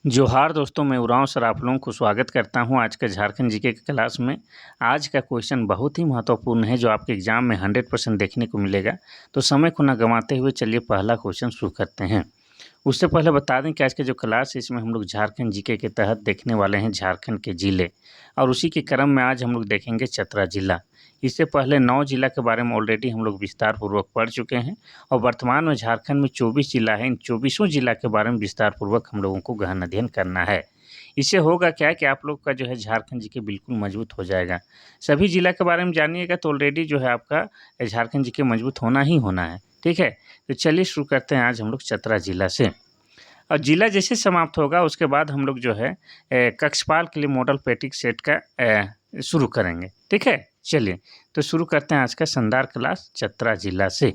जोहार दोस्तों, मैं उरांव सर आप लोगों को स्वागत करता हूं आज के झारखंड जीके की क्लास में। आज का क्वेश्चन बहुत ही महत्वपूर्ण है जो आपके एग्जाम में 100% देखने को मिलेगा। तो समय को ना गंवाते हुए चलिए पहला क्वेश्चन शुरू करते हैं। उससे पहले बता दें कि आज के जो क्लास है इसमें हम लोग झारखंड जीके के तहत देखने वाले हैं झारखंड के ज़िले, और उसी के क्रम में आज हम लोग देखेंगे चतरा ज़िला। इससे पहले 9 जिला के बारे में ऑलरेडी हम लोग विस्तार पूर्वक पढ़ चुके हैं, और वर्तमान में झारखंड में 24 जिला है। इन 24 जिला के बारे में विस्तार पूर्वक हम लोगों को गहन अध्ययन करना है। इससे होगा क्या कि आप लोग का जो है झारखंड जीके बिल्कुल मजबूत हो जाएगा। सभी जिला के बारे में जानिएगा तो ऑलरेडी जो है आपका झारखंड जीके मजबूत होना ही होना है। ठीक है, तो चलिए शुरू करते हैं आज हम लोग चतरा जिला से। और जिला जैसे समाप्त होगा उसके बाद हम लोग जो है कक्षपाल के लिए मॉडल पेटिक सेट का शुरू करेंगे। ठीक है, चलिए तो शुरू करते हैं आज का शानदार क्लास चतरा जिला से।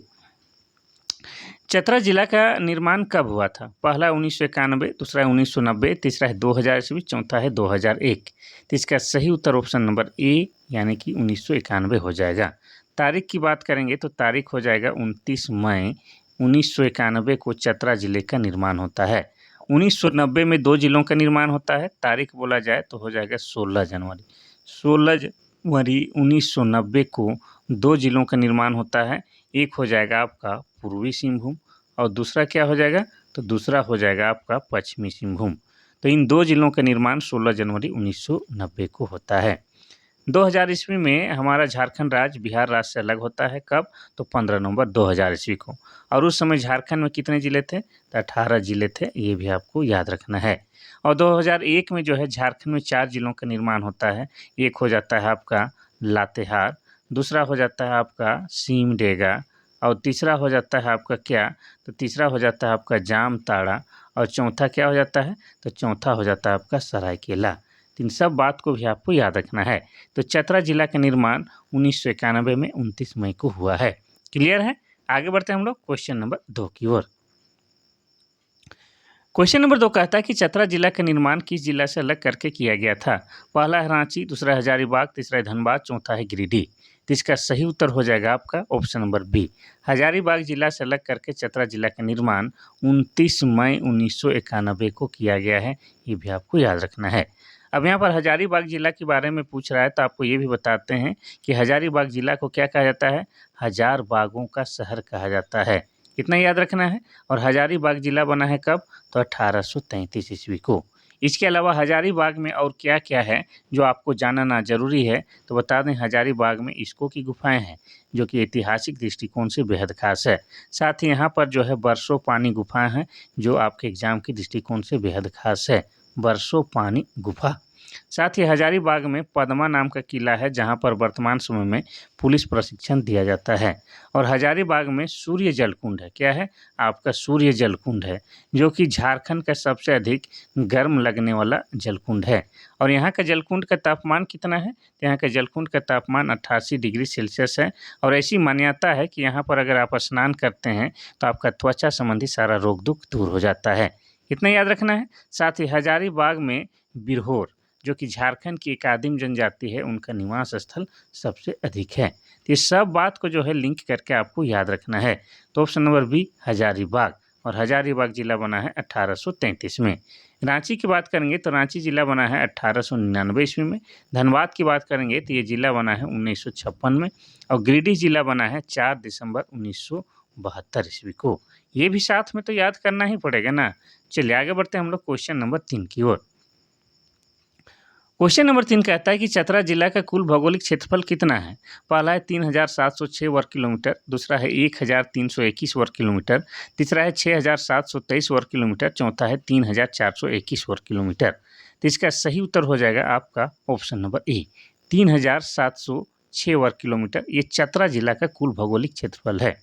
चतरा जिला का निर्माण कब हुआ था? पहला 1991, दूसरा है 1990, तीसरा है 2000 ईस्वी, चौथा है 2001। तो इसका सही उत्तर ऑप्शन नंबर ए यानी कि 1991 हो जाएगा। तारीख की बात करेंगे तो तारीख हो जाएगा 29 मई 1991 को चतरा जिले का निर्माण होता है। 1990 में 2 जिलों का निर्माण होता है। तारीख बोला जाए तो हो जाएगा 16 जनवरी। 16 जनवरी 1990 को 2 जिलों का निर्माण होता है। एक हो जाएगा आपका पूर्वी सिंहभूम और दूसरा क्या हो जाएगा? तो दूसरा हो जाएगा आपका पश्चिमी सिंहभूम। तो इन 2 जिलों का निर्माण 16 जनवरी 1990 को होता है। 2000 ईस्वी में हमारा झारखंड राज्य बिहार राज्य से अलग होता है। कब? तो 15 नवंबर 2000 ईस्वी को। और उस समय झारखंड में कितने ज़िले थे? तो 18 ज़िले थे, ये भी आपको याद रखना है। और 2001 में जो है झारखंड में 4 जिलों का निर्माण होता है। एक हो जाता है आपका लातेहार, दूसरा हो जाता है आपका सिमडेगा, और तीसरा हो जाता है आपका क्या? तो तीसरा हो जाता है आपका जामताड़ा, और चौथा क्या हो जाता है? तो चौथा हो जाता है आपका सरायकेला। इन सब बात को भी आपको याद रखना है। तो चतरा जिला का निर्माण 1991 में 29 मई को हुआ है। क्लियर है? आगे बढ़ते हैं हम लोग क्वेश्चन नंबर 2 की ओर। क्वेश्चन नंबर 2 कहता है कि चतरा जिला का निर्माण किस जिला से अलग करके किया गया था? पहला है रांची, दूसरा है हजारीबाग, तीसरा है धनबाद, चौथा है गिरिडीह। तो इसका सही उत्तर हो जाएगा आपका ऑप्शन नंबर बी। हजारीबाग जिला से अलग करके चतरा जिला का निर्माण 29 मई 1991 को किया गया है। ये भी आपको याद रखना है। अब यहाँ पर हजारीबाग जिला के बारे में पूछ रहा है तो आपको ये भी बताते हैं कि हजारीबाग जिला को क्या कहा जाता है? हजार बागों का शहर कहा जाता है। इतना याद रखना है। और हजारीबाग जिला बना है कब? तो 1833 ईस्वी को। इसके अलावा हजारीबाग में और क्या क्या है जो आपको जानना ज़रूरी है? तो बता दें हजारीबाग में इस्को की गुफाएं हैं जो कि ऐतिहासिक दृष्टिकोण से बेहद खास है। साथ ही यहाँ पर जो है बरसों पानी गुफाएं हैं जो आपके एग्जाम के दृष्टिकोण से बेहद खास है। बरसों पानी गुफा। साथ ही हजारीबाग में पद्मा नाम का किला है जहाँ पर वर्तमान समय में पुलिस प्रशिक्षण दिया जाता है। और हजारीबाग में सूर्य जल कुंड है। क्या है? आपका सूर्य जल कुंड है जो कि झारखंड का सबसे अधिक गर्म लगने वाला जलकुंड है। और यहाँ का जलकुंड का तापमान कितना है? तो यहाँ का जलकुंड का तापमान 88 डिग्री सेल्सियस है। और ऐसी मान्यता है कि यहाँ पर अगर आप स्नान करते हैं तो आपका त्वचा संबंधी सारा रोग दुख दूर हो जाता है। इतना याद रखना है। साथ ही हजारीबाग में बिरहोर जो कि झारखंड की एक आदिम जनजाति है उनका निवास स्थल सबसे अधिक है। तो ये सब बात को जो है लिंक करके आपको याद रखना है। तो ऑप्शन नंबर बी हजारीबाग। और हजारीबाग जिला बना है 1833 में। रांची की बात करेंगे तो रांची जिला बना है 1899 ईस्वी में। धनबाद की बात करेंगे तो ये जिला बना है 1956 में। और गिरिडीह जिला बना है 4 दिसंबर 1972 ईस्वी को। ये भी साथ में तो याद करना ही पड़ेगा ना। चलिए आगे बढ़ते हैं हम लोग क्वेश्चन नंबर 3 की ओर। क्वेश्चन नंबर 3 कहता है कि चतरा जिला का कुल भौगोलिक क्षेत्रफल कितना है? पहला है 3706 वर्ग किलोमीटर, दूसरा है 1321 वर्ग किलोमीटर, तीसरा है 6723 वर्ग किलोमीटर, चौथा है 3421 वर्ग किलोमीटर। तो इसका सही उत्तर हो जाएगा आपका ऑप्शन नंबर ए 3706 वर्ग किलोमीटर। ये चतरा जिला का कुल भौगोलिक क्षेत्रफल है।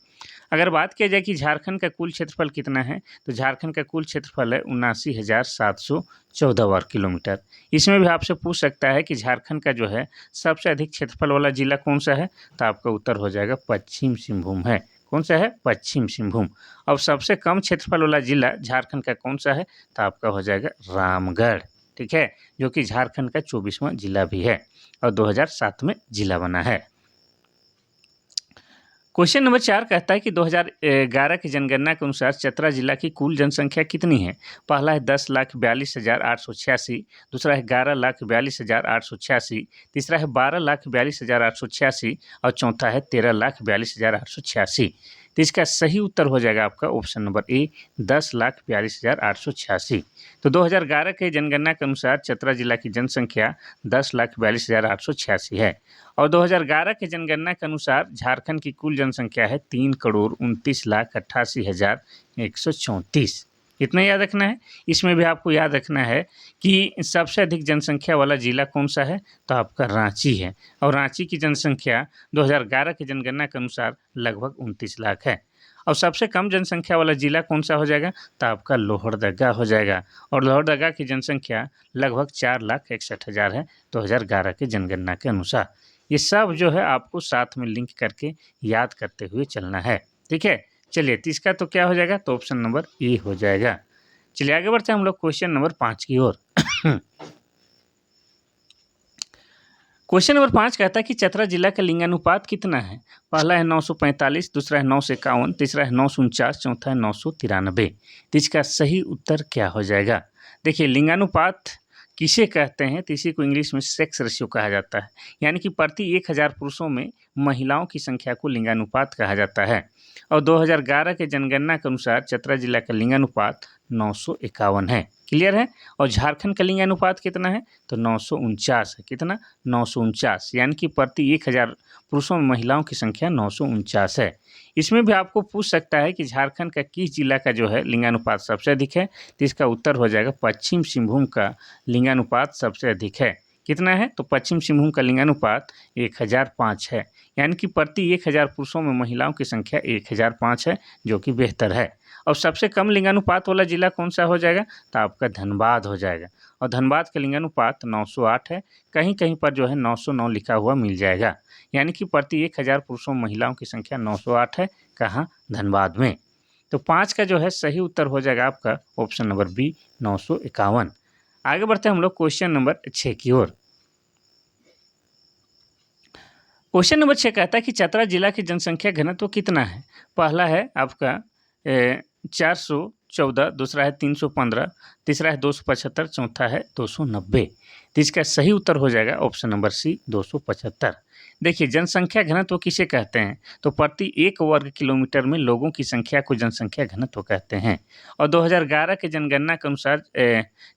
अगर बात किया जाए कि झारखंड का कुल क्षेत्रफल कितना है तो झारखंड का कुल क्षेत्रफल है 79,714 वर्ग किलोमीटर। इसमें भी आपसे पूछ सकता है कि झारखंड का जो है सबसे अधिक क्षेत्रफल वाला जिला कौन सा है? तो आपका उत्तर हो जाएगा पश्चिम सिंहभूम है। कौन सा है? पश्चिम सिंहभूम। और सबसे कम क्षेत्रफल वाला जिला झारखंड का कौन सा है? तो आपका हो जाएगा रामगढ़। ठीक है, जो कि झारखंड का 24वां जिला भी है और 2007 में जिला बना है। क्वेश्चन नंबर 4 कहता है कि 2011 की जनगणना के अनुसार चतरा जिला की कुल जनसंख्या कितनी है? पहला है 10,42,886, दूसरा है 11,42,886, तीसरा है 12,42,886 और चौथा है 13,42,886। तो इसका सही उत्तर हो जाएगा आपका ऑप्शन नंबर ए 10,42,886। तो 2011 के जनगणना के अनुसार चतरा जिला की जनसंख्या 10,42,886 है और 2011 के जनगणना के अनुसार झारखंड की कुल जनसंख्या है 3,29,88,134। इतना याद रखना है। इसमें भी आपको याद रखना है कि सबसे अधिक जनसंख्या वाला जिला कौन सा है, तो आपका रांची है और रांची की जनसंख्या 2011 की जनगणना के अनुसार लगभग 29 लाख है। और सबसे कम जनसंख्या वाला जिला कौन सा हो जाएगा, तो आपका लोहरदगा हो जाएगा और लोहरदगा की जनसंख्या लगभग 4,61,000 है 2011 की जनगणना के अनुसार। ये सब जो है आपको साथ में लिंक करके याद करते हुए चलना है, ठीक है। चलिए, तो इसका तो क्या हो जाएगा, तो ऑप्शन नंबर ए हो जाएगा। चलिए आगे बढ़ते हैं हम लोग क्वेश्चन नंबर 5 की ओर। क्वेश्चन नंबर 5 कहता है कि चतरा जिला का लिंगानुपात कितना है? पहला है 945, दूसरा है 951, तीसरा है 949, चौथा है 993। तो इसका सही उत्तर क्या हो जाएगा? देखिए, लिंगानुपात किसे कहते हैं, तो इसी को इंग्लिश में सेक्स रेशियो कहा जाता है, यानी कि प्रति 1000 पुरुषों में महिलाओं की संख्या को लिंगानुपात कहा जाता है। और 2011 के जनगणना के अनुसार चतरा जिला का लिंगानुपात 951 है। क्लियर है। और झारखंड का लिंगानुपात कितना है, तो 949 है। कितना, 949, यानी कि प्रति 1000 पुरुषों में महिलाओं की संख्या 949 है। इसमें भी आपको पूछ सकता है कि झारखंड का किस जिला का जो है लिंगानुपात सबसे अधिक है, तो इसका उत्तर हो जाएगा पश्चिम सिंहभूम का लिंगानुपात सबसे अधिक है। कितना है, तो पश्चिम सिंहभूम का लिंगानुपात 1005 है, यानी कि प्रति 1000 पुरुषों में महिलाओं की संख्या 1005 है, जो कि बेहतर है। और सबसे कम लिंगानुपात वाला जिला कौन सा हो जाएगा, तो आपका धनबाद हो जाएगा और धनबाद का लिंगानुपात 908 है। कहीं कहीं पर जो है 909 लिखा हुआ मिल जाएगा, यानी कि प्रति 1000 पुरुषों में महिलाओं की संख्या 908 है। कहाँ, धनबाद में। तो 5 का जो है सही उत्तर हो जाएगा आपका ऑप्शन नंबर बी 951। आगे बढ़ते हैं हम लोग क्वेश्चन नंबर 6 की ओर। क्वेश्चन नंबर 6 कहता है कि चतरा जिला की जनसंख्या घनत्व कितना है? पहला है आपका 414, दूसरा है 315, तीसरा है 275, चौथा है 290। तो इसका सही उत्तर हो जाएगा ऑप्शन नंबर सी 275। देखिए, जनसंख्या घनत्व किसे कहते हैं, तो प्रति 1 वर्ग किलोमीटर में लोगों की संख्या को जनसंख्या घनत्व कहते हैं। और 2011 के जनगणना के अनुसार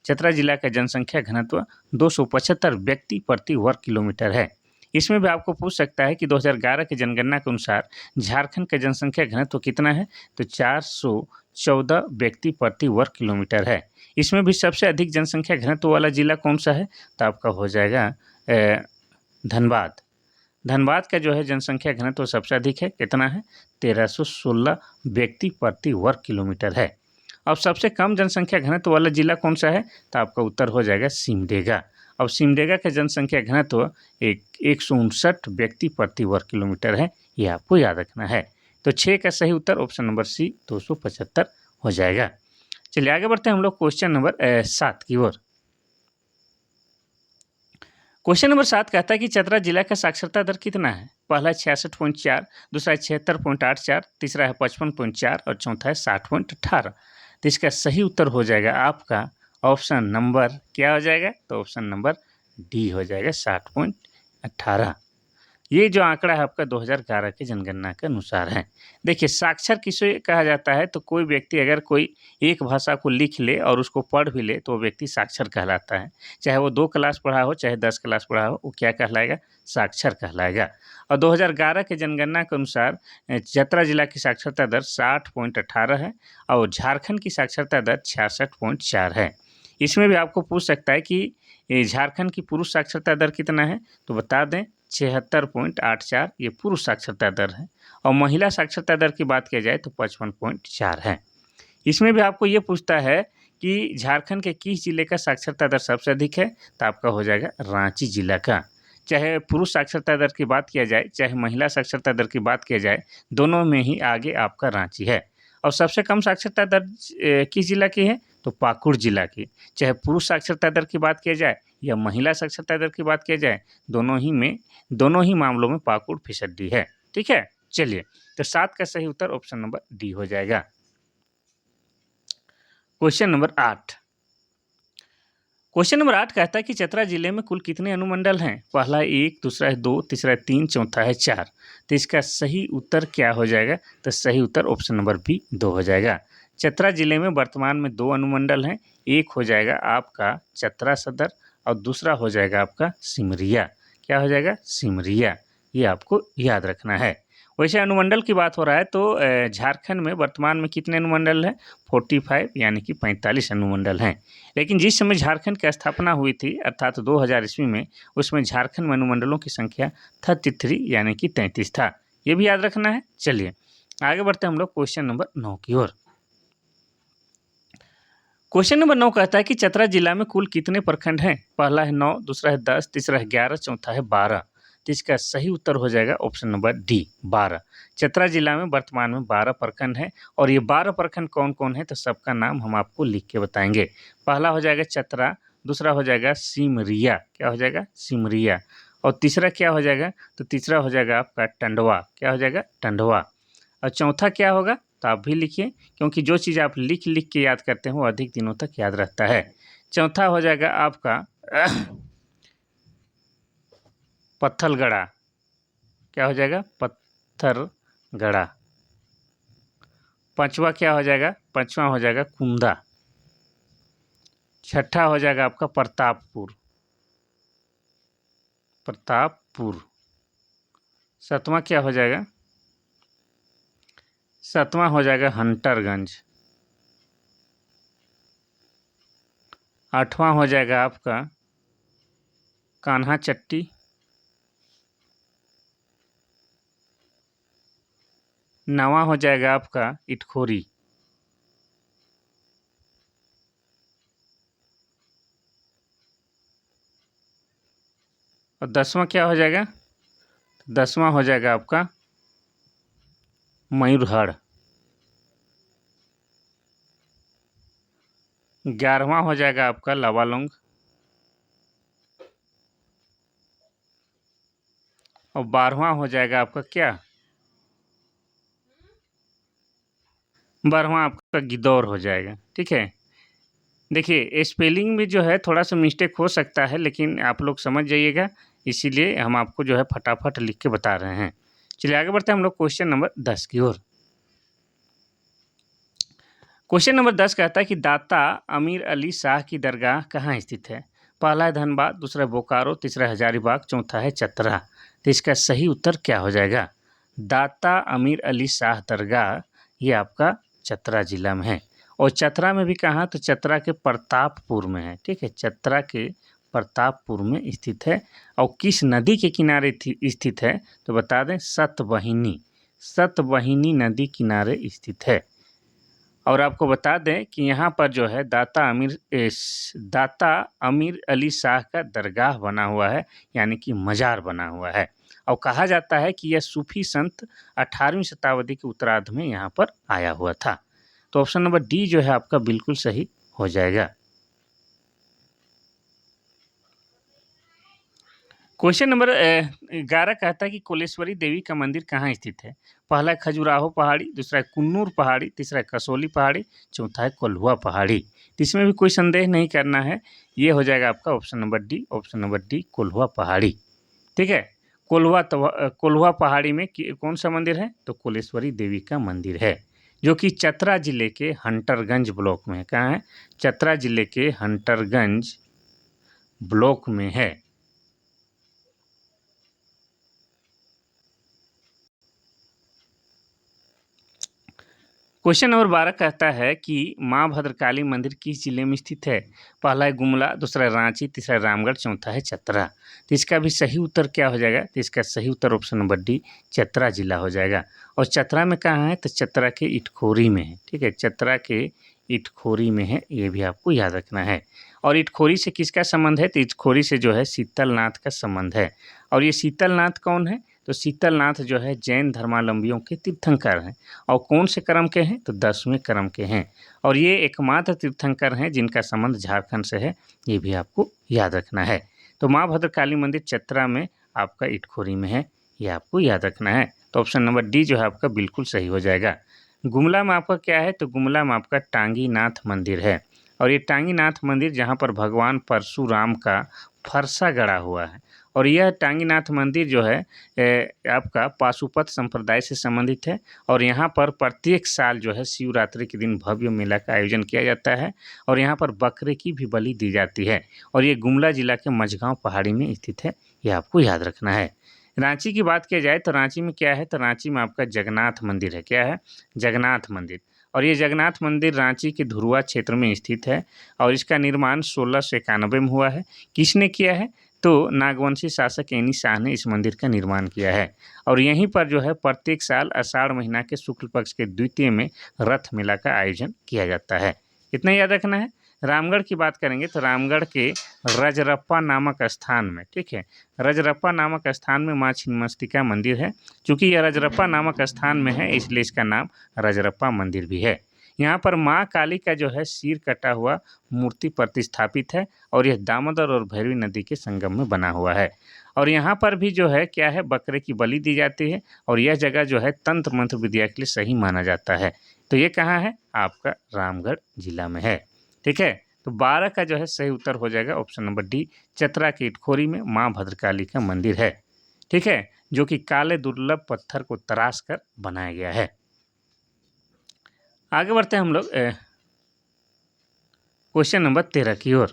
चतरा जिला का जनसंख्या घनत्व 275 व्यक्ति प्रति वर्ग किलोमीटर है। इसमें भी आपको पूछ सकता है कि 2011 की जनगणना के अनुसार झारखंड का जनसंख्या घनत्व कितना है, तो 414 व्यक्ति प्रति वर्ग किलोमीटर है। इसमें भी सबसे अधिक जनसंख्या घनत्व वाला जिला कौन सा है, तो आपका हो जाएगा धनबाद। धनबाद का जो है जनसंख्या घनत्व सबसे अधिक है। कितना है, 1316 व्यक्ति प्रति वर्ग किलोमीटर है। अब सबसे कम जनसंख्या घनत्व वाला जिला कौन सा है, तो आपका उत्तर हो जाएगा सिमडेगा। अब सिमडेगा का जनसंख्या घनत्व 159 व्यक्ति प्रति वर्ग किलोमीटर है। ये आपको याद रखना है। तो 6 का सही उत्तर ऑप्शन नंबर सी 275 हो जाएगा। चलिए आगे बढ़ते हैं हम लोग क्वेश्चन नंबर 7 की ओर। क्वेश्चन नंबर 7 कहता है कि चतरा जिला का साक्षरता दर कितना है? पहला है 66.4, दूसरा है 76.84, तीसरा है 55.4 और चौथा है 60.18। तो इसका सही उत्तर हो जाएगा आपका ऑप्शन नंबर क्या हो जाएगा, तो ऑप्शन नंबर डी हो जाएगा 60.18। ये जो आंकड़ा है आपका 2011 की जनगणना के अनुसार है। देखिए, साक्षर किसे कहा जाता है, तो कोई व्यक्ति अगर कोई एक भाषा को लिख ले और उसको पढ़ भी ले तो वो व्यक्ति साक्षर कहलाता है। चाहे वो 2 क्लास पढ़ा हो, चाहे 10 क्लास पढ़ा हो, वो क्या कहलाएगा, साक्षर कहलाएगा। और 2011 के जनगणना के अनुसार चतरा जिला की साक्षरता दर 60.18 है और झारखंड की साक्षरता दर 66.4 है। इसमें भी आपको पूछ सकता है कि झारखंड की पुरुष साक्षरता दर कितना है, तो बता दें 76.84 ये पुरुष साक्षरता दर है और महिला साक्षरता दर की बात किया जाए तो 55.4 है। इसमें भी आपको ये पूछता है कि झारखंड के किस जिले का साक्षरता दर सबसे अधिक है, तो आपका हो जाएगा रांची जिला का। चाहे पुरुष साक्षरता दर की बात किया जाए, चाहे महिला साक्षरता दर की बात किया जाए, दोनों में ही आगे आपका रांची है। और सबसे कम साक्षरता दर किस जिला की है, तो पाकुड़ जिला की। चाहे पुरुष साक्षरता दर की बात किया जाए या महिला साक्षरता दर की बात किया जाए, दोनों ही मामलों में पाकुड़ फिसड्डी है। ठीक है, चलिए तो 7 का सही उत्तर ऑप्शन नंबर डी हो जाएगा। Question number 8। क्वेश्चन नंबर 8 कहता है कि चतरा जिले में कुल कितने अनुमंडल हैं? पहला है 1, दूसरा है 2, तीसरा है 3, चौथा है 4। तो इसका सही उत्तर क्या हो जाएगा? तो सही उत्तर ऑप्शन नंबर बी 2 हो जाएगा। चतरा जिले में वर्तमान में 2 अनुमंडल हैं। एक हो जाएगा आपका चतरा सदर और दूसरा हो जाएगा आपका सिमरिया। क्या हो जाएगा? सिमरिया। ये आपको याद रखना है। वैसे अनुमंडल की बात हो रहा है तो झारखंड में वर्तमान में कितने अनुमंडल हैं? 45 यानी कि 45 अनुमंडल हैं। लेकिन जिस समय झारखंड की स्थापना हुई थी अर्थात 2000 ईस्वी में, उसमें झारखंड में अनुमंडलों की संख्या 33 यानी कि 33 था। ये भी याद रखना है। चलिए आगे बढ़ते हैं हम लोग क्वेश्चन नंबर 9 की ओर। क्वेश्चन नंबर 9 कहता है कि चतरा जिला में कुल कितने प्रखंड हैं? पहला है 9, दूसरा है 10, तीसरा है 11, चौथा है 12। तो इसका सही उत्तर हो जाएगा ऑप्शन नंबर डी 12। चतरा जिला में वर्तमान में 12 प्रखंड हैं और ये 12 प्रखंड कौन कौन है तो सबका नाम हम आपको लिख के बताएंगे। पहला हो जाएगा चतरा, दूसरा हो जाएगा सिमरिया। क्या हो जाएगा? सिमरिया। और तीसरा क्या हो जाएगा? तो तीसरा हो जाएगा आपका टंडवा। क्या हो जाएगा? टंडवा। और चौथा क्या होगा? तो आप भी लिखिए, क्योंकि जो चीज़ आप लिख लिख के याद करते हैं वो अधिक दिनों तक याद रहता है। चौथा हो जाएगा आपका पत्थलगड़ा। क्या हो जाएगा? पत्थरगड़ा। पांचवा क्या हो जाएगा? पांचवा हो जाएगा कुंदा। छठा हो जाएगा आपका प्रतापपुर। प्रतापपुर। सातवां क्या हो जाएगा? सातवां हो जाएगा हंटरगंज। आठवां हो जाएगा आपका कान्हा चट्टी। नवां हो जाएगा आपका इटखोरी। और 10वां क्या हो जाएगा? 10वां हो जाएगा आपका मयूरहड़। 11वां हो जाएगा आपका लावालौंग। और 12वां हो जाएगा आपका क्या? 12वां आपका गिद्धौर हो जाएगा। ठीक है। देखिए स्पेलिंग में जो है थोड़ा सा मिस्टेक हो सकता है, लेकिन आप लोग समझ जाइएगा, इसीलिए हम आपको जो है फटाफट लिख के बता रहे हैं। चलिए आगे बढ़ते हैं हम लोग क्वेश्चन नंबर 10 की ओर। क्वेश्चन नंबर 10 कहता है कि दाता अमीर अली शाह की दरगाह कहाँ स्थित है? पहला है धनबाद, दूसरा है बोकारो, तीसरा है हजारीबाग, चौथा है चतरा। तो इसका सही उत्तर क्या हो जाएगा? दाता अमीर अली शाह दरगाह ये आपका चतरा जिला में है। और चतरा में भी कहाँ? तो चतरा के प्रतापपुर में है। ठीक है, चतरा के प्रतापपुर में स्थित है। और किस नदी के किनारे स्थित है तो बता दें, सतवहिनी। सतवहिनी नदी किनारे स्थित है। और आपको बता दें कि यहाँ पर जो है दाता अमीर अली शाह का दरगाह बना हुआ है, यानी कि मज़ार बना हुआ है। और कहा जाता है कि यह सूफी संत 18वीं शताब्दी के उत्तरार्ध में यहाँ पर आया हुआ था। तो ऑप्शन नंबर डी जो है आपका बिल्कुल सही हो जाएगा। क्वेश्चन नंबर 11 कहता है कि कोलेश्वरी देवी का मंदिर कहाँ स्थित है? पहला है खजुराहो पहाड़ी, दूसरा है कुन्नूर पहाड़ी, तीसरा है कसोली पहाड़ी, चौथा है कोल्हुआ पहाड़ी। तो इसमें भी कोई संदेह नहीं करना है, ये हो जाएगा आपका option number D. Option number D Kolhua पहाड़ी। ठीक है। कोल्हुआ पहाड़ी में कौन सा मंदिर है? तो कोलेश्वरी देवी का मंदिर है, जो कि चतरा जिले के हंटरगंज ब्लॉक में है। कहाँ है? चतरा जिले के हंटरगंज ब्लॉक में है। क्वेश्चन नंबर 12 कहता है कि माँ भद्रकाली मंदिर किस जिले में स्थित है? पहला है गुमला, दूसरा है रांची, तीसरा है रामगढ़, चौथा है चतरा। तो इसका भी सही उत्तर क्या हो जाएगा? तो इसका सही उत्तर ऑप्शन नंबर डी चतरा जिला हो जाएगा। और चतरा में कहाँ है? तो चतरा के इटखोरी में है। ठीक है, चतरा के इटखोरी में है, ये भी आपको याद रखना है। और इटखोरी से किसका संबंध है? तो इटखोरी से जो है शीतलनाथ का संबंध है। और ये शीतलनाथ कौन है? तो शीतलनाथ जो है जैन धर्मावलंबियों के तीर्थंकर हैं। और कौन से क्रम के हैं? तो 10वें क्रम के हैं। और ये एकमात्र तीर्थंकर हैं जिनका संबंध झारखंड से है, ये भी आपको याद रखना है। तो माँ भद्रकाली मंदिर चतरा में आपका इटखोरी में है, ये आपको याद रखना है। तो ऑप्शन नंबर डी जो है आपका बिल्कुल सही हो जाएगा। गुमला में आपका क्या है, तो गुमला में आपका टांगीनाथ मंदिर है। और ये टांगीनाथ मंदिर जहाँ पर भगवान परशुराम का फरसा गड़ा हुआ है। और यह टांगीनाथ मंदिर जो है आपका पाशुपत संप्रदाय से संबंधित है। और यहाँ पर प्रत्येक साल जो है शिवरात्रि के दिन भव्य मेला का आयोजन किया जाता है और यहाँ पर बकरे की भी बलि दी जाती है। और ये गुमला जिला के मझगांव पहाड़ी में स्थित है, ये आपको याद रखना है। रांची की बात किया जाए तो रांची में क्या है, तो रांची में आपका जगन्नाथ मंदिर है। क्या है, जगन्नाथ मंदिर। और ये जगन्नाथ मंदिर रांची के धुरुआ क्षेत्र में स्थित है और इसका निर्माण 1691 में हुआ है। किसने किया है, तो नागवंशी शासक एनी शाह ने इस मंदिर का निर्माण किया है। और यहीं पर जो है प्रत्येक साल आषाढ़ महीना के शुक्ल पक्ष के द्वितीय में रथ मेला का आयोजन किया जाता है। इतना याद रखना है। रामगढ़ की बात करेंगे तो रामगढ़ के रजरप्पा नामक स्थान में, ठीक है, रजरप्पा नामक स्थान में माँ छिन्नमस्तिका मंदिर है। चूँकि यह रजरप्पा नामक स्थान में है इसलिए इसका नाम रजरप्पा मंदिर भी है। यहाँ पर माँ काली का जो है सिर कटा हुआ मूर्ति प्रतिष्ठापित है और यह दामोदर और भैरवी नदी के संगम में बना हुआ है। और यहाँ पर भी जो है क्या है, बकरे की बलि दी जाती है और यह जगह जो है तंत्र मंत्र विद्या के लिए सही माना जाता है। तो ये कहाँ है, आपका रामगढ़ जिला में है। ठीक है, तो 12 का जो है सही उत्तर हो जाएगा ऑप्शन नंबर डी, चतरा की इटखोरी में माँ भद्रकाली का मंदिर है। ठीक है, जो कि काले दुर्लभ पत्थर को तराश कर बनाया गया है। आगे बढ़ते हैं हम लोग क्वेश्चन नंबर 13 की ओर।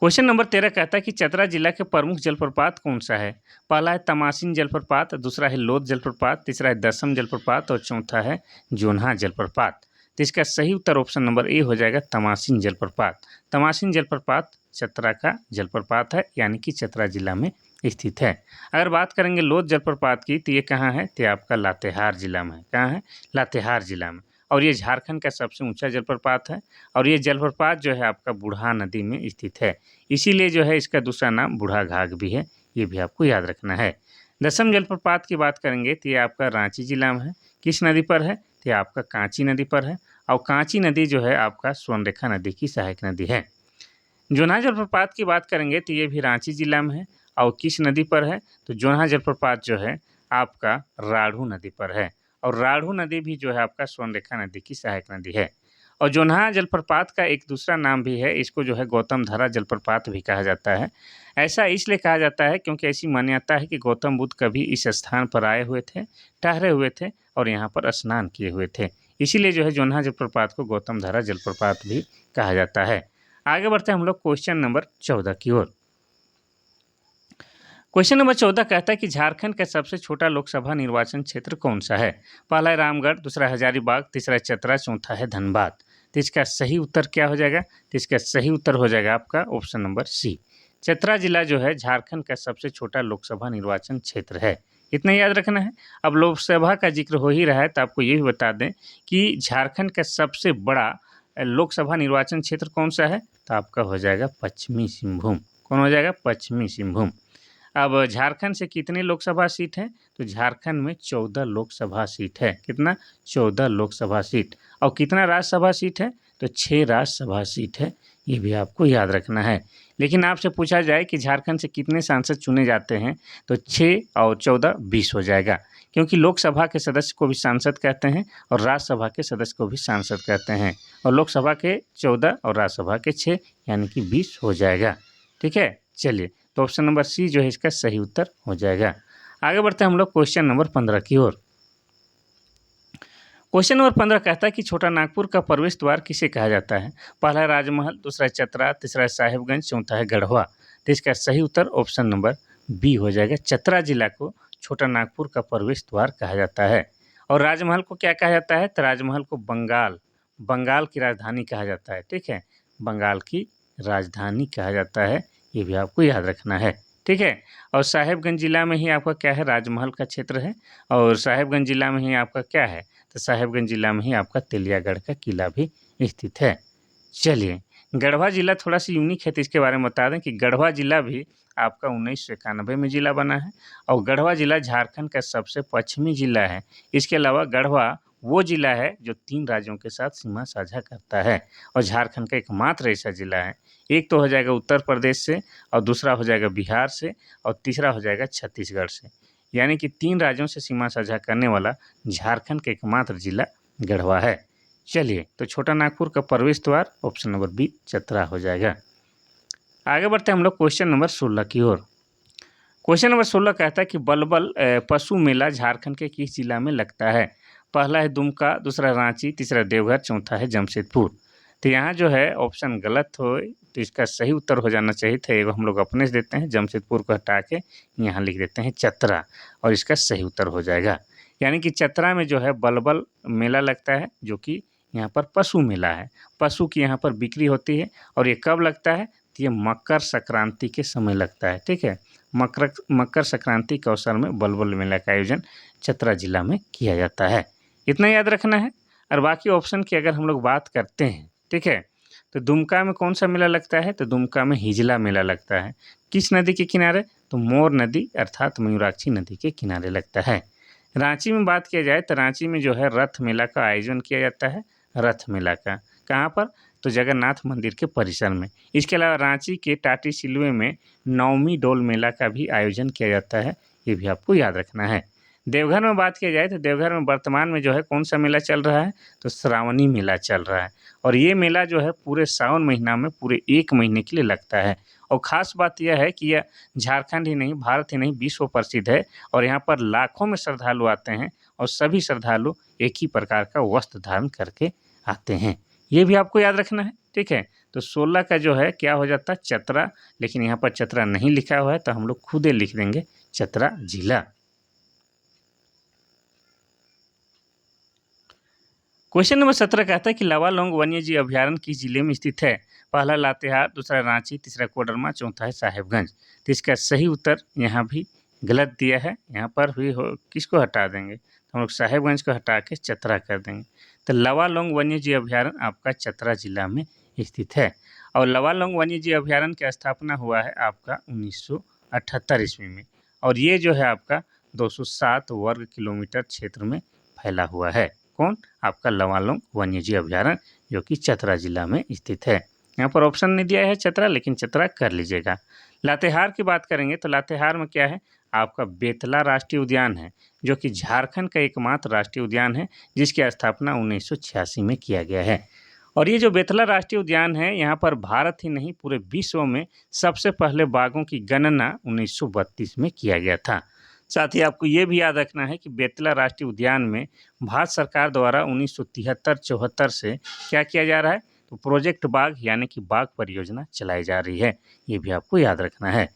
क्वेश्चन नंबर 13 कहता है कि चतरा जिला के प्रमुख जलप्रपात कौन सा है। पहला है तमासिन जलप्रपात, दूसरा है लोध जलप्रपात, तीसरा है दसम जलप्रपात और चौथा है जोन्हा जलप्रपात। तो इसका सही उत्तर ऑप्शन नंबर ए हो जाएगा, तमासिन जलप्रपात। तमासिन जलप्रपात चतरा का जलप्रपात है, यानी कि चतरा जिला में स्थित है। अगर बात करेंगे लोध जलप्रपात की तो ये कहाँ है, तो आपका लातेहार जिला में है। कहाँ है, लातेहार जिला में। और ये झारखंड का सबसे ऊंचा जलप्रपात है और ये जलप्रपात जो है आपका बूढ़ा नदी में स्थित है, इसीलिए जो है इसका दूसरा नाम बूढ़ा घाघ भी है, ये भी आपको याद रखना है। दसम जलप्रपात की बात करेंगे तो ये आपका रांची जिला में है। किस नदी पर है, तो ये आपका कांची नदी पर है और कांची नदी जो है आपका स्वर्णरेखा नदी की सहायक नदी है। जोन्हा जलप्रपात की बात करेंगे तो ये भी रांची जिला में है और किस नदी पर है, तो जोन्हा जलप्रपात जो है आपका राढ़ू नदी पर है और राढ़ू नदी भी जो है आपका स्वर्णरेखा नदी की सहायक नदी है। और जोन्हा जलप्रपात का एक दूसरा नाम भी है, इसको जो है गौतम धारा जलप्रपात भी कहा जाता है। ऐसा इसलिए कहा जाता है क्योंकि ऐसी मान्यता है कि गौतम बुद्ध कभी इस स्थान पर आए हुए थे, ठहरे हुए थे और यहाँ पर स्नान किए हुए थे, इसीलिए जो है जोन्हा जलप्रपात को गौतम धारा जलप्रपात भी कहा जाता है। आगे बढ़ते हैं हम लोग क्वेश्चन नंबर 14 की ओर। क्वेश्चन नंबर 14 कहता है कि झारखंड का सबसे छोटा लोकसभा निर्वाचन क्षेत्र कौन सा है। पहला है रामगढ़, दूसरा है हजारीबाग, तीसरा है चतरा, चौथा है धनबाद। तो इसका सही उत्तर क्या हो जाएगा, तो इसका सही उत्तर हो जाएगा आपका ऑप्शन नंबर सी, चतरा जिला जो है झारखंड का सबसे छोटा लोकसभा निर्वाचन क्षेत्र है। इतना याद रखना है। अब लोकसभा का जिक्र हो ही रहा है तो आपको ये भी बता दें कि झारखंड का सबसे बड़ा लोकसभा निर्वाचन क्षेत्र कौन सा है, तो आपका हो जाएगा पश्चिमी सिंहभूम। कौन हो जाएगा, पश्चिमी सिंहभूम। अब झारखंड से कितने लोकसभा सीट हैं, तो झारखंड में 14 लोकसभा सीट है। कितना, 14 लोकसभा सीट। और कितना राज्यसभा सीट है, तो 6 राज्यसभा सीट है, ये भी आपको याद रखना है। लेकिन आपसे पूछा जाए कि झारखंड से कितने सांसद चुने जाते हैं, तो 6 और 14 20 हो जाएगा, क्योंकि लोकसभा के सदस्य को भी सांसद कहते हैं और राज्यसभा के सदस्य को भी सांसद कहते हैं। और लोकसभा के 14 और राज्यसभा के 6 यानी कि 20 हो जाएगा। ठीक है, चलिए, तो ऑप्शन नंबर सी जो है इसका सही उत्तर हो जाएगा। आगे बढ़ते हैं हम लोग क्वेश्चन नंबर 15 की ओर। क्वेश्चन नंबर 15 कहता है कि छोटा नागपुर का प्रवेश द्वार किसे कहा जाता है। पहला है राजमहल, दूसरा है चतरा, तीसरा है साहिबगंज, चौथा है गढ़वा। तो इसका सही उत्तर ऑप्शन नंबर बी हो जाएगा, चतरा जिला को छोटा नागपुर का प्रवेश द्वार कहा जाता है। और राजमहल को क्या कहा जाता है, तो राजमहल को बंगाल की राजधानी कहा जाता है। ठीक है, बंगाल की राजधानी कहा जाता है, ये भी आपको याद रखना है। ठीक है, और साहिबगंज जिला में ही आपका क्या है, राजमहल का क्षेत्र है। और साहिबगंज जिला में ही आपका क्या है, तो साहिबगंज जिला में ही आपका तेलियागढ़ का किला भी स्थित है। चलिए, गढ़वा जिला थोड़ा सा यूनिक है, तो इसके बारे में बता दें कि गढ़वा जिला भी आपका 1991 में जिला बना है और गढ़वा जिला झारखंड का सबसे पश्चिमी जिला है। इसके अलावा गढ़वा वो जिला है जो 3 राज्यों के साथ सीमा साझा करता है और झारखंड का एकमात्र ऐसा जिला है। एक तो हो जाएगा उत्तर प्रदेश से और दूसरा हो जाएगा बिहार से और तीसरा हो जाएगा छत्तीसगढ़ से। यानी कि 3 राज्यों से सीमा साझा करने वाला झारखंड का एकमात्र जिला गढ़वा है। चलिए, तो छोटा नागपुर का प्रवेश द्वार ऑप्शन नंबर बी चतरा हो जाएगा। आगे बढ़ते हैं हम लोग क्वेश्चन नंबर 16 की ओर। क्वेश्चन नंबर 16 कहता है कि बलबल पशु मेला झारखंड के किस जिला में लगता है? पहला है दुमका, दूसरा रांची, तीसरा देवघर, चौथा है जमशेदपुर। तो यहाँ जो है ऑप्शन गलत हो, तो इसका सही उत्तर हो जाना चाहिए था, एगो हम लोग अपने से देते हैं, जमशेदपुर को हटा के यहाँ लिख देते हैं चतरा, और इसका सही उत्तर हो जाएगा। यानी कि चतरा में जो है बलबल मेला लगता है, जो कि यहाँ पर पशु मेला है। पशु की यहाँ पर बिक्री होती है, और ये कब लगता है? तो ये मकर संक्रांति के समय लगता है। ठीक है, मकर संक्रांति के अवसर में बलबल मेला का आयोजन चतरा जिला में किया जाता है। इतना याद रखना है। और बाकी ऑप्शन की अगर हम लोग बात करते हैं, ठीक है, तो दुमका में कौन सा मेला लगता है? तो दुमका में हिजला मेला लगता है। किस नदी के किनारे? तो मोर नदी अर्थात मयूराक्षी नदी के किनारे लगता है। रांची में बात किया जाए तो रांची में जो है रथ मेला का आयोजन किया जाता है। रथ मेला का कहाँ पर? तो जगन्नाथ मंदिर के परिसर में। इसके अलावा रांची के टाटी सिलवे में नवमी डोल मेला का भी आयोजन किया जाता है, ये भी आपको याद रखना है। देवघर में बात किया जाए तो देवघर में वर्तमान में जो है कौन सा मेला चल रहा है? तो श्रावणी मेला चल रहा है, और ये मेला जो है पूरे सावन महीना में पूरे 1 महीने के लिए लगता है। और ख़ास बात यह है कि यह झारखंड ही नहीं, भारत ही नहीं, विश्व प्रसिद्ध है, और यहाँ पर लाखों में श्रद्धालु आते हैं, और सभी श्रद्धालु एक ही प्रकार का वस्त्र धारण करके आते हैं। ये भी आपको याद रखना है। ठीक है, तो 16 का जो है क्या हो जाता है? चतरा, लेकिन यहाँ पर चतरा नहीं लिखा हुआ है, तो हम लोग खुद ही लिख देंगे चतरा जिला। क्वेश्चन नंबर 17 कहता है कि लावालौंग वन्यजीव अभयारण्य किस जिले में स्थित है? पहला लातेहार, दूसरा रांची, तीसरा कोडरमा, चौथा है साहेबगंज। तो इसका सही उत्तर यहाँ भी गलत दिया है। यहाँ पर भी किसको हटा देंगे? तो हम लोग साहेबगंज को हटा के चतरा कर देंगे। तो लावालौंग वन्यजीव अभयारण्य आपका चतरा जिला में स्थित है, और लावालौंग वन्यजीव अभयारण्य की स्थापना हुआ है आपका 1978 ईस्वी में, और ये जो है आपका 207 वर्ग किलोमीटर क्षेत्र में फैला हुआ है। कौन? आपका लावालौंग वन्यजीव अभयारण्य, जो कि चतरा जिला में स्थित है। यहाँ पर ऑप्शन नहीं दिया है चतरा, लेकिन चतरा कर लीजिएगा। लातेहार की बात करेंगे तो लातेहार में क्या है? आपका बेतला राष्ट्रीय उद्यान है, जो कि झारखंड का एकमात्र राष्ट्रीय उद्यान है, जिसकी स्थापना 1986 में किया गया है। और ये जो बेतला राष्ट्रीय उद्यान है, यहाँ पर भारत ही नहीं पूरे विश्व में सबसे पहले बाघों की गणना 1932 में किया गया था। साथ ही आपको ये भी याद रखना है कि बेतला राष्ट्रीय उद्यान में भारत सरकार द्वारा 1973-74 से क्या किया जा रहा है? तो प्रोजेक्ट बाघ यानी कि बाघ परियोजना चलाई जा रही है, ये भी आपको याद रखना है।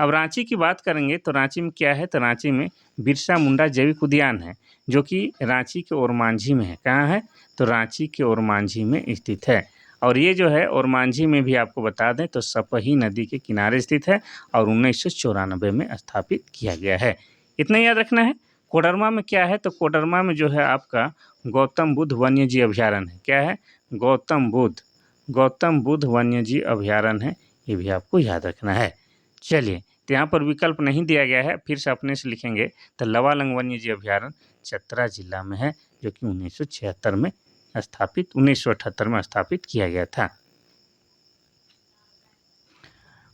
अब रांची की बात करेंगे तो रांची में क्या है? तो रांची में बिरसा मुंडा जैविक उद्यान है, जो कि रांची के ओरमांझी में है। कहाँ है? तो रांची के ओरमांझी में स्थित है, और ये जो है ओरमांझी में भी आपको बता दें तो सपही नदी के किनारे स्थित है, और 1994 में स्थापित किया गया है। इतना याद रखना है। कोडरमा में क्या है? तो कोडरमा में जो है आपका गौतम बुद्ध वन्यजीव अभयारण्य है। क्या है? गौतम बुद्ध वन्यजीव अभयारण्य है, ये भी आपको याद रखना है। चलिए, तो यहाँ पर विकल्प नहीं दिया गया है, फिर से अपने से लिखेंगे तो लावालौंग वन्यजीव अभयारण्य चतरा जिला में है, जो कि 1978 में स्थापित किया गया था।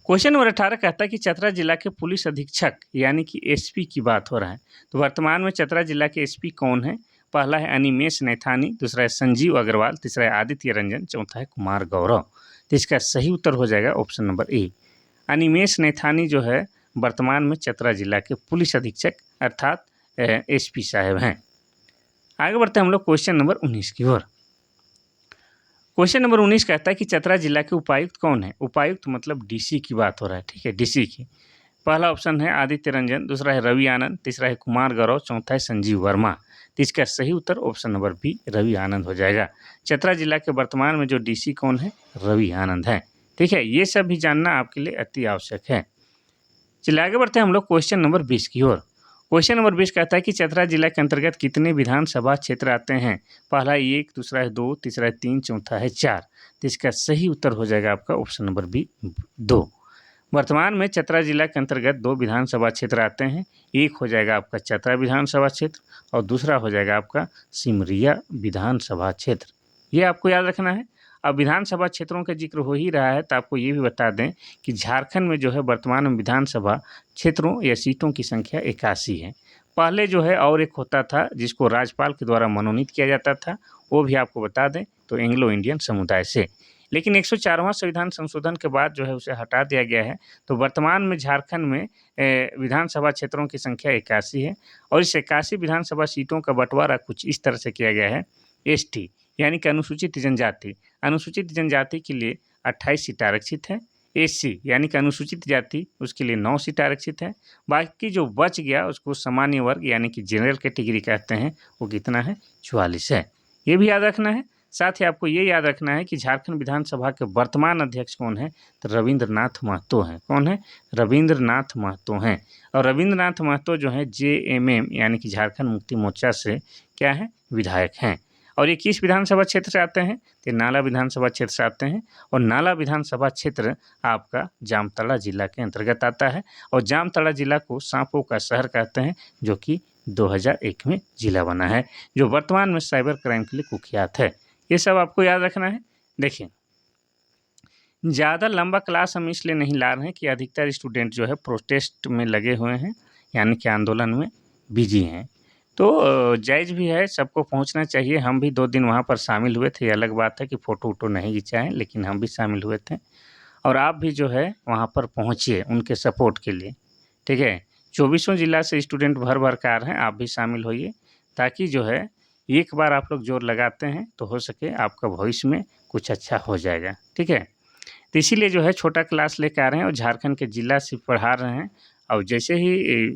क्वेश्चन नंबर 18 कहता है कि चतरा जिला के पुलिस अधीक्षक यानी कि एसपी की बात हो रहा है, तो वर्तमान में चतरा जिला के एसपी कौन है? पहला है अनिमेश नैथानी, दूसरा है संजीव अग्रवाल, तीसरा है आदित्य रंजन, चौथा है कुमार गौरव। तो इसका सही उत्तर हो जाएगा option number A. Animesh Naithani जो है वर्तमान में चतरा जिला के पुलिस अधीक्षक अर्थात एसपी साहब हैं। आगे बढ़ते हैं हम लोग क्वेश्चन नंबर 19 की ओर। क्वेश्चन नंबर 19 कहता है कि चतरा जिला के उपायुक्त कौन है? उपायुक्त मतलब डीसी की बात हो रहा है। ठीक है, डीसी की। पहला ऑप्शन है आदित्य रंजन, दूसरा है रवि आनंद, तीसरा है कुमार गौरव, चौथा है संजीव वर्मा। तो इसका सही उत्तर ऑप्शन नंबर बी रवि आनंद हो जाएगा। चतरा जिला के वर्तमान में जो डीसी कौन है? रवि आनंद है। ठीक है, ये सब भी जानना आपके लिए अति आवश्यक है। चलिए आगे बढ़ते हैं हम लोग क्वेश्चन नंबर 20 की ओर। क्वेश्चन नंबर 20 कहता है कि चतरा जिला के अंतर्गत कितने विधानसभा क्षेत्र आते हैं? पहला है 1, दूसरा है 2, तीसरा है 3, चौथा है 4। तो इसका सही उत्तर हो जाएगा आपका ऑप्शन नंबर बी 2। वर्तमान में चतरा जिला के अंतर्गत 2 विधानसभा क्षेत्र आते हैं। एक हो जाएगा आपका चतरा विधानसभा क्षेत्र, और दूसरा हो जाएगा आपका सिमरिया विधानसभा क्षेत्र। ये आपको याद रखना है। अब विधानसभा क्षेत्रों का जिक्र हो ही रहा है तो आपको ये भी बता दें कि झारखंड में जो है वर्तमान में विधानसभा क्षेत्रों या सीटों की संख्या 81 है। पहले जो है और एक होता था जिसको राज्यपाल के द्वारा मनोनीत किया जाता था, वो भी आपको बता दें तो एंग्लो इंडियन समुदाय से। लेकिन 104वां संविधान संशोधन के बाद जो है उसे हटा दिया गया है। तो वर्तमान में झारखंड में विधानसभा क्षेत्रों की संख्या 81 है और इस 81 विधानसभा सीटों का बंटवारा कुछ इस तरह से किया गया है। एसटी यानी कि अनुसूचित जनजाति, अनुसूचित जनजाति के लिए 28 सीटें आरक्षित हैं। एससी यानी कि अनुसूचित जाति, उसके लिए 9 सीटें आरक्षित हैं। बाकी जो बच गया उसको सामान्य वर्ग यानी कि जनरल कैटेगरी कहते हैं, वो कितना है, 44 है। ये भी याद रखना है। साथ ही आपको ये याद रखना है कि झारखंड विधानसभा के वर्तमान अध्यक्ष कौन है, तो रविंद्रनाथ महतो हैं। कौन है, रविंद्रनाथ महतो हैं। और रविंद्रनाथ महतो जो है जेएमएम यानी कि झारखंड मुक्ति मोर्चा से क्या है, विधायक हैं। और ये किस विधानसभा क्षेत्र से आते हैं, तो नाला विधानसभा क्षेत्र से आते हैं। और नाला विधानसभा क्षेत्र आपका जामताड़ा जिला के अंतर्गत आता है और जामताड़ा जिला को सांपों का शहर कहते हैं, जो कि 2001 में जिला बना है, जो वर्तमान में साइबर क्राइम के लिए कुख्यात है। ये सब आपको याद रखना है। देखिए, ज़्यादा लंबा क्लास हम इसलिए नहीं ला रहे हैं कि अधिकतर स्टूडेंट जो है प्रोटेस्ट में लगे हुए हैं, यानी कि आंदोलन में बिजी हैं। तो जायज़ भी है, सबको पहुंचना चाहिए। हम भी 2 दिन वहां पर शामिल हुए थे। ये अलग बात है कि फ़ोटो वोटो नहीं खिंचाएँ, लेकिन हम भी शामिल हुए थे। और आप भी जो है वहाँ पर पहुँचिए उनके सपोर्ट के लिए, ठीक है। 24 जिला से स्टूडेंट भर के आ रहे हैं, आप भी शामिल होइए, ताकि जो है एक बार आप लोग जोर लगाते हैं तो हो सके आपका भविष्य में कुछ अच्छा हो जाएगा, ठीक है। तो इसीलिए जो है छोटा क्लास लेकर आ रहे हैं और झारखंड के जिला से पढ़ा रहे हैं। और जैसे ही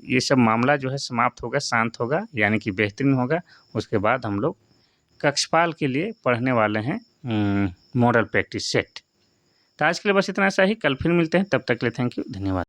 ये सब मामला जो है समाप्त होगा, शांत होगा, यानी कि बेहतरीन होगा, उसके बाद हम लोग कक्षपाल के लिए पढ़ने वाले हैं मॉडल प्रैक्टिस सेट। तो आज के लिए बस इतना सा ही। कल फिर मिलते हैं, तब तक के लिए थैंक यू, धन्यवाद।